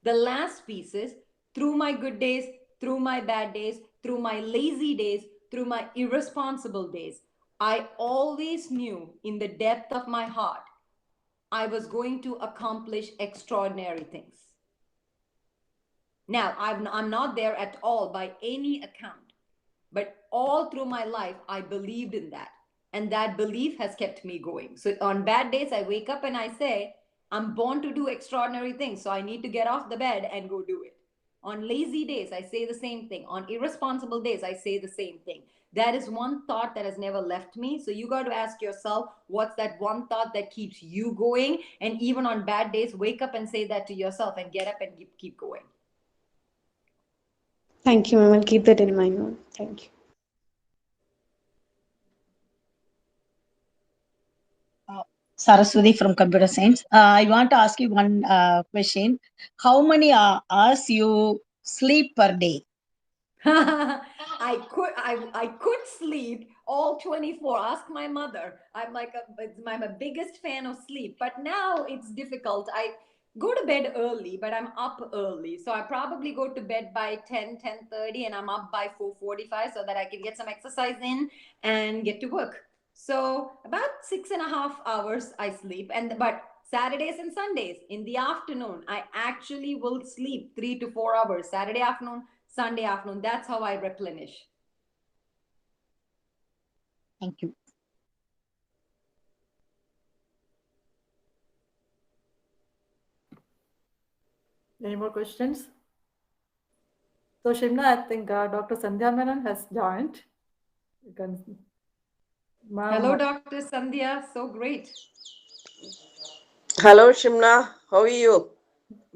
The last piece is, through my good days, through my bad days, through my lazy days, through my irresponsible days, I always knew in the depth of my heart I was going to accomplish extraordinary things. Now, I'm not there at all by any account, but all through my life, I believed in that. And that belief has kept me going. So on bad days, I wake up and I say, I'm born to do extraordinary things, so I need to get off the bed and go do it. On lazy days, I say the same thing. On irresponsible days, I say the same thing. That is one thought that has never left me. So you got to ask yourself, what's that one thought that keeps you going? And even on bad days, wake up and say that to yourself and get up and keep going. Thank you, ma'am. I'll keep that in mind, ma'am. Thank you. Saraswati from Computer Science. I want to ask you one question. How many hours you sleep per day? I could sleep all 24. Ask my mother. I'm a biggest fan of sleep, but now it's difficult. I go to bed early, but I'm up early. So I probably go to bed by 10:30, and I'm up by 4:45 so that I can get some exercise in and get to work. So about 6.5 hours I sleep, but Saturdays and Sundays in the afternoon, I actually will sleep 3 to 4 hours. Saturday afternoon, Sunday afternoon. That's how I replenish. Thank you. Any more questions? So Shimna, I think Dr. Sandhya Menon has joined. You can. Hello, Dr. Sandhya. So great. Hello, Shimna. How are you?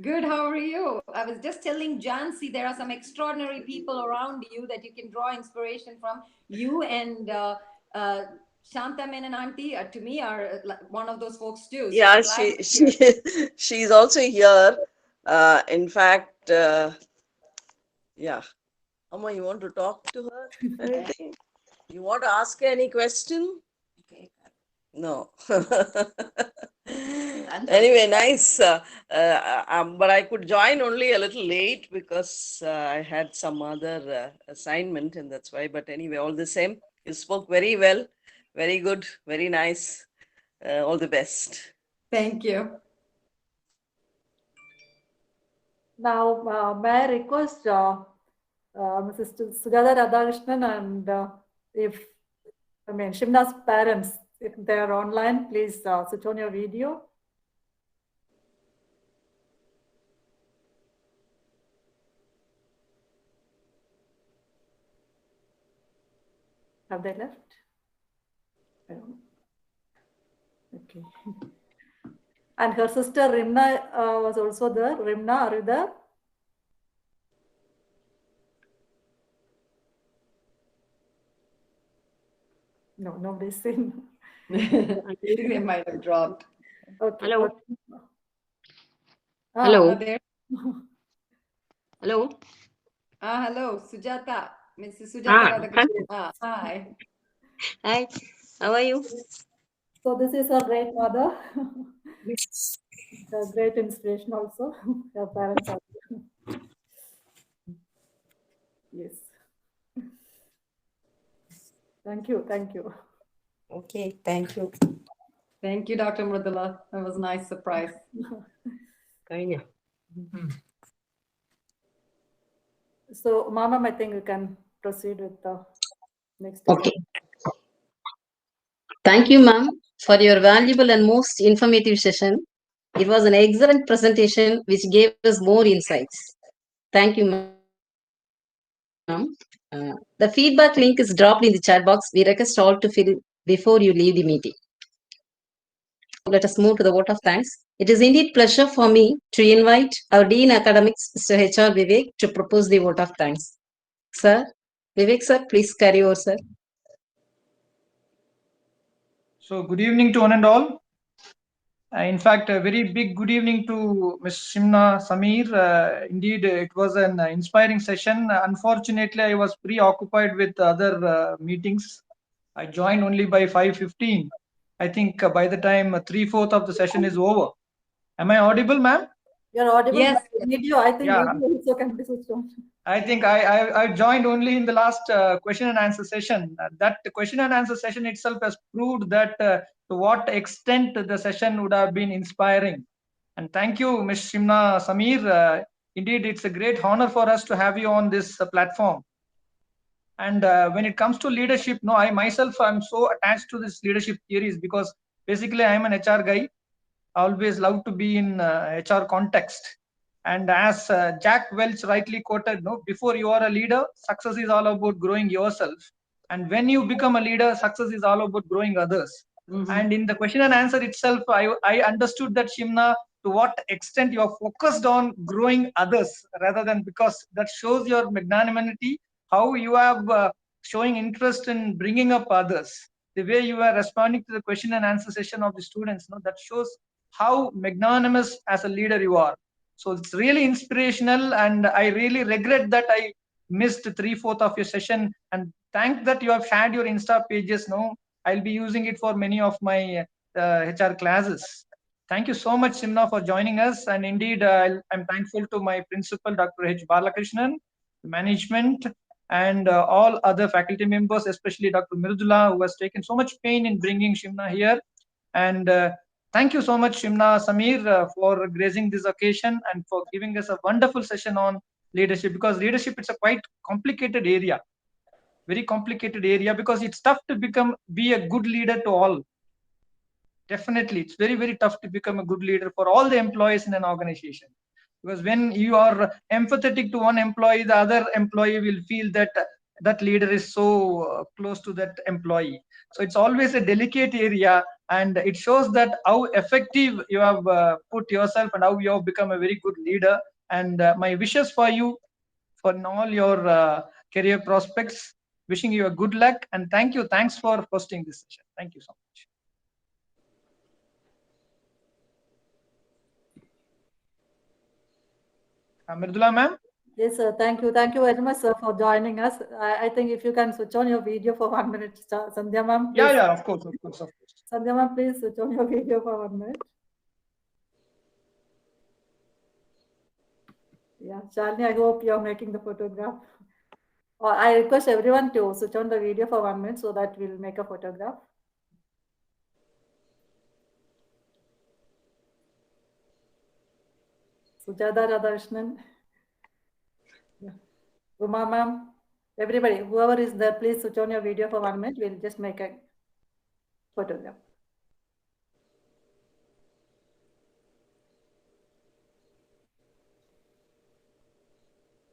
Good. How are you? I was just telling Jansi there are some extraordinary people around you that you can draw inspiration from. You and Shanta Menon auntie to me are one of those folks too. So Yeah, I'm glad to hear. she's also here. In fact, yeah. Amma, you want to talk to her? Anything? You want to ask her any question? No. Anyway, nice. But I could join only a little late because I had some other assignment, and that's why. But anyway, all the same, you spoke very well, very good, very nice. All the best. Thank you. Now, may I request Mrs. Sujata Radhakrishnan and Shimna's parents, if they are online, please switch on your video. Have they left? I don't know. Okay. And her sister Rimna was also there. Rimna, are you there? No, nobody's seen. I think they might have dropped. Okay. Hello. Okay. Hello. There. Hello. Hello, Sujata. Mrs. Sujata Ah, Radhakrishnan. Hi. Hi. How are you? So this is her great mother. A great inspiration also. Her parents are. Yes. Thank you. Thank you. Okay, thank you. Thank you, Dr. Mridula. That was a nice surprise. So, Mama, I think we can proceed with the next. Okay. Thank you, ma'am, for your valuable and most informative session. It was an excellent presentation which gave us more insights. Thank you, ma'am. The feedback link is dropped in the chat box. We request all to fill before you leave the meeting. Let us move to the vote of thanks. It is indeed pleasure for me to invite our Dean Academics, Mr. H.R. Vivek, to propose the vote of thanks. Sir, Vivek sir, please carry over, sir. So good evening to one and all. In fact, a very big good evening to Ms. Shimna Sameer. Indeed, it was an inspiring session. Unfortunately, I was preoccupied with other meetings. I joined only by 5:15. I think by the time 3/4 of the session is over. Am I audible, ma'am? You're audible. Yes. Video, I think Yeah. video also can be switched on. I think I joined only in the last question and answer session. That question and answer session itself has proved that to what extent the session would have been inspiring. And thank you, Ms. Shimna Sameer. Indeed, it's a great honor for us to have you on this platform. And when it comes to leadership, no, I myself, I'm so attached to this leadership theories because basically I'm an HR guy. I always love to be in HR context. And as Jack Welch rightly quoted, no, before you are a leader, success is all about growing yourself. And when you become a leader, success is all about growing others. And in the question and answer itself, I understood that, Shimna, to what extent you are focused on growing others rather than, because that shows your magnanimity, how you have showing interest in bringing up others. The way you are responding to the question and answer session of the students, no, that shows how magnanimous as a leader you are. So it's really inspirational, and I really regret that I missed 3/4 of your session. And thank that you have shared your Insta pages. No, I'll be using it for many of my HR classes. Thank you so much, Shimna, for joining us. And indeed, I'm thankful to my principal, Dr. H. Balakrishnan, management, and all other faculty members, especially Dr. Mridula, who has taken so much pain in bringing Shimna here. And thank you so much, Shimna Sameer, for gracing this occasion and for giving us a wonderful session on leadership, because leadership is a quite complicated area, very complicated area, because it's tough to be a good leader to all. Definitely, it's very, very tough to become a good leader for all the employees in an organization. Because when you are empathetic to one employee, the other employee will feel that that leader is so close to that employee. So it's always a delicate area, and it shows that how effective you have put yourself and how you have become a very good leader. And my wishes for you for all your career prospects. Wishing you a good luck, and thank you. Thanks for hosting this session. Thank you so much. Mridula ma'am? Yes, sir. Thank you. Thank you very much, sir, for joining us. I think if you can switch on your video for 1 minute, Sandhya ma'am. Yeah, yeah, of course. Sandhya ma'am, please switch on your video for 1 minute. Yeah, Shalini, I hope you're making the photograph. I request everyone to switch on the video for 1 minute so that we'll make a photograph. Sujata Radhakrishnan. Yeah. Uma ma'am. Everybody, whoever is there, please switch on your video for 1 minute. We'll just make a photograph.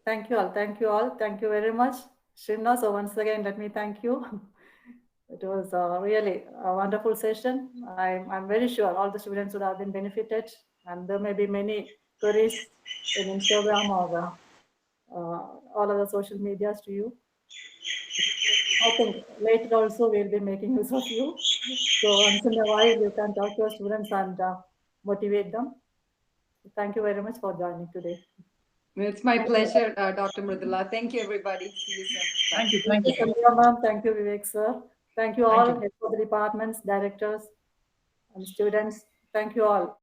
Thank you all. Thank you all. Thank you very much, SHIMNA. So once again, let me thank you. It was really a wonderful session. I'm very sure all the students would have been benefited, and there may be many queries in Instagram or all other social medias to you. I think later also we'll be making use of you. So once in a while you can talk to your students and motivate them. Thank you very much for joining today. It's my pleasure, Dr. Mridula. Thank you, everybody. See you soon. Thank you. Thank you, Sandhya ma'am. Thank you, Vivek sir. Thank you all, heads of the departments, directors, and students. Thank you all.